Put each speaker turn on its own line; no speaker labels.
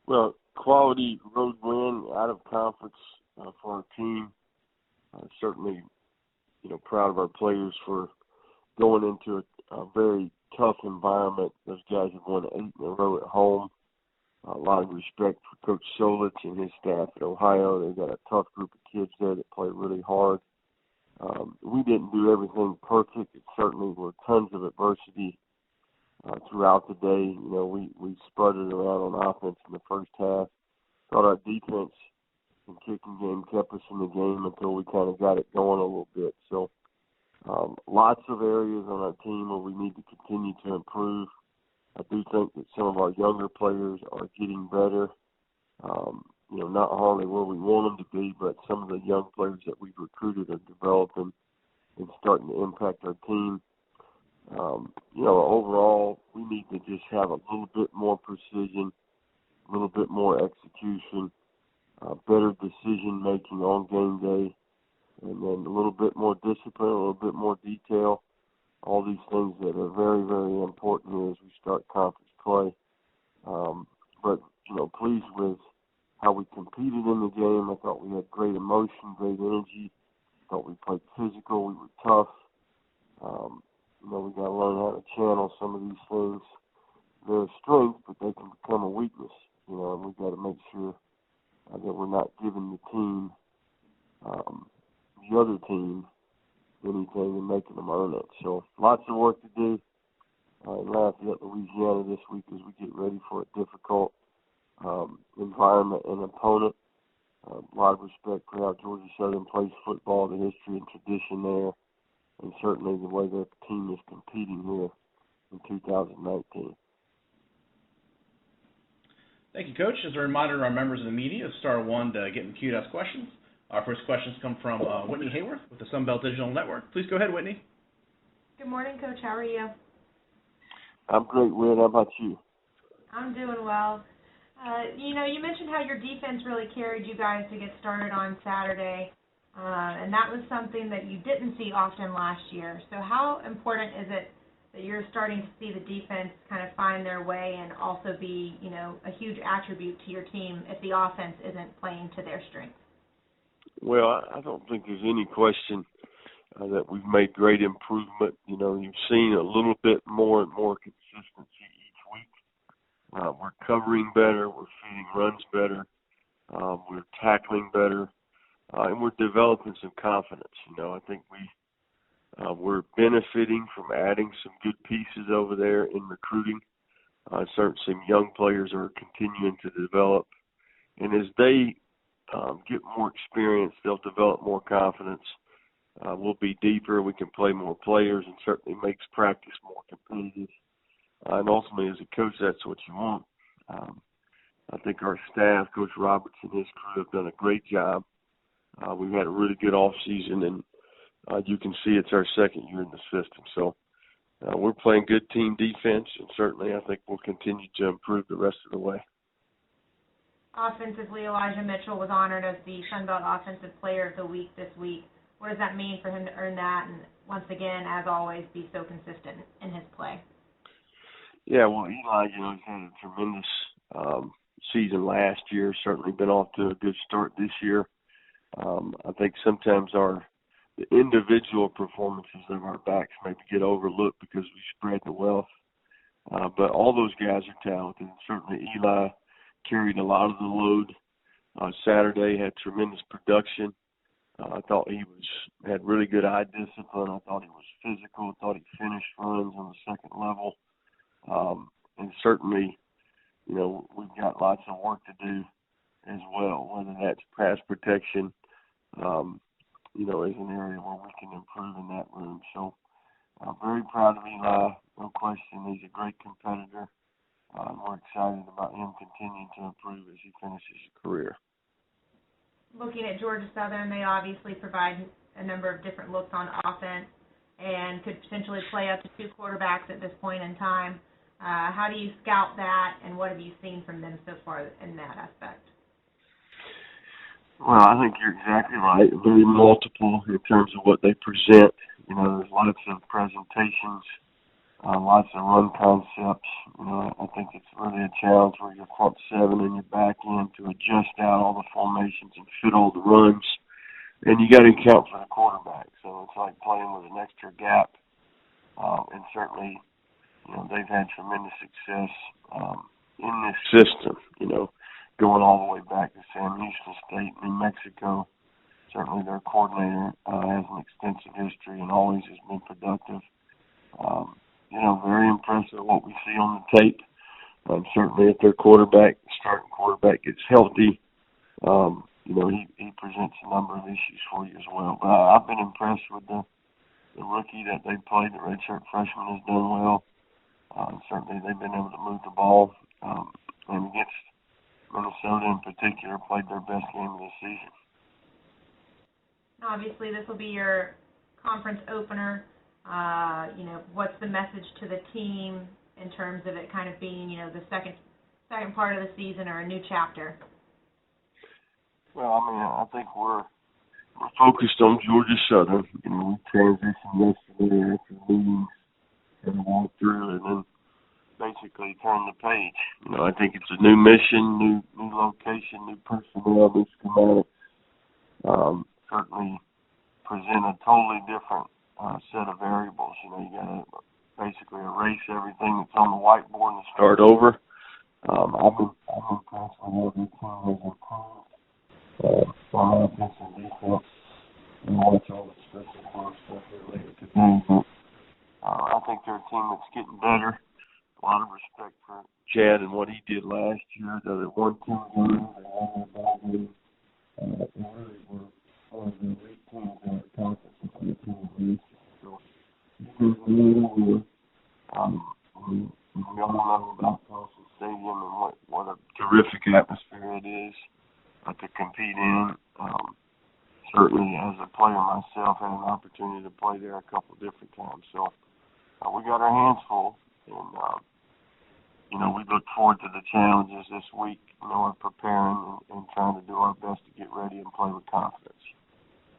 Well, quality road win out of conference for our team. Certainly, proud of our players for going into a very tough environment. Those guys have won 8 in a row at home. A lot of respect for Coach Solich and his staff at Ohio. They've got a tough group of kids there that play really hard. We didn't do everything perfect. It certainly were tons of adversity throughout the day. We sputtered around on offense in the first half. Thought our defense and kicking game kept us in the game until we kind of got it going a little bit. So lots of areas on our team where we need to continue to improve. I do think that some of our younger players are getting better. Not hardly where we want them to be, but some of the young players that we've recruited are developing and starting to impact our team. Overall, we need to just have a little bit more precision, a little bit more execution, better decision-making on game day, and then a little bit more discipline, a little bit more detail, all these things that are very, very important here as we start conference play. But pleased with how we competed in the game. I thought we had great emotion, great energy. I thought we played physical. We were tough. We got to learn how to channel some of these things. They're a strength, but they can become a weakness. And we've got to make sure that we're not giving the team, the other team, anything and making them earn it. So lots of work to do in Lafayette, Louisiana this week as we get ready for a difficult environment and opponent. A lot of respect for how Georgia Southern plays football, the history and tradition there, and certainly the way their team is competing here in 2019.
Thank you, Coach. As a reminder to our members of the media, star 1 to get in queue to ask questions. Our first questions come from Whitney Hayworth with the Sunbelt Digital Network. Please go ahead, Whitney.
Good morning, Coach. How are you?
I'm great, Whit. How about you?
I'm doing well. You mentioned how your defense really carried you guys to get started on Saturday, and that was something that you didn't see often last year. So how important is it that you're starting to see the defense kind of find their way and also be, a huge attribute to your team if the offense isn't playing to their strengths?
Well, I don't think there's any question that we've made great improvement. You've seen a little bit more and more consistency each week. We're covering better. We're feeding runs better. We're tackling better. And we're developing some confidence. I think we're benefiting from adding some good pieces over there in recruiting. Certainly some young players are continuing to develop. And as they get more experience, they'll develop more confidence. We'll be deeper. We can play more players and certainly makes practice more competitive. And ultimately, as a coach, that's what you want. I think our staff, Coach Roberts and his crew, have done a great job. We've had a really good offseason, and you can see it's our second year in the system. So we're playing good team defense, and certainly I think we'll continue to improve the rest of the way.
Offensively, Elijah Mitchell was honored as the Sunbelt Offensive Player of the Week this week. What does that mean for him to earn that and, once again, as always, be so consistent in his play?
Yeah, well, Eli, he's had a tremendous season last year, certainly been off to a good start this year. I think sometimes the individual performances of our backs maybe get overlooked because we spread the wealth. But all those guys are talented. Certainly Eli carried a lot of the load. Saturday had tremendous production. I thought he had really good eye discipline. I thought he was physical. I thought he finished runs on the second level. And certainly, we've got lots of work to do as well, whether that's pass protection, is an area where we can improve in that room. So I'm very proud of Eli, no question. He's a great competitor. We're excited about him continuing to improve as he finishes his career.
Looking at Georgia Southern, they obviously provide a number of different looks on offense and could potentially play up to 2 quarterbacks at this point in time. How do you scout that, and what have you seen from them so far in that aspect?
Well, I think you're exactly right. Very multiple in terms of what they present. There's lots of presentations lots of run concepts. I think it's really a challenge for your front seven and your back end to adjust out all the formations and fit all the runs. And you got to account for the quarterback. So it's like playing with an extra gap. And certainly, they've had tremendous success in this system, going all the way back to San Houston State, New Mexico. Certainly their coordinator has an extensive history and always has been productive. Very impressive what we see on the tape. Certainly if their starting quarterback gets healthy, he presents a number of issues for you as well. But I've been impressed with the rookie that they played. The redshirt freshman has done well. Certainly they've been able to move the ball. And against Minnesota in particular, played their best game of the season.
Obviously, this will be your conference opener. What's the message to the team in terms of it kind of being, the second part of the season or a new chapter?
Well, I think we're focused on Georgia Southern. We transitioned yesterday after meetings and walked through and then basically turn the page. I think it's a new mission, new location, new personnel, new schematics. Certainly present a totally different set of variables. You got to basically erase everything that's on the whiteboard and start over. I've been impressed with what the team has improved. From offense and defense, and watch all the special force stuff here later today. But I think they're a team that's getting better. A lot of respect for Chad and what he did last year. They won 2 games, they won their ball game. They really were one of the elite teams in the conference in 2018. So this is really we all know about Carson Stadium and what a terrific atmosphere it is to compete in. Certainly, as a player myself, had an opportunity to play there a couple of different times. So we got our hands full, and we look forward to the challenges this week. We're preparing and trying to do our best to get ready and play with confidence.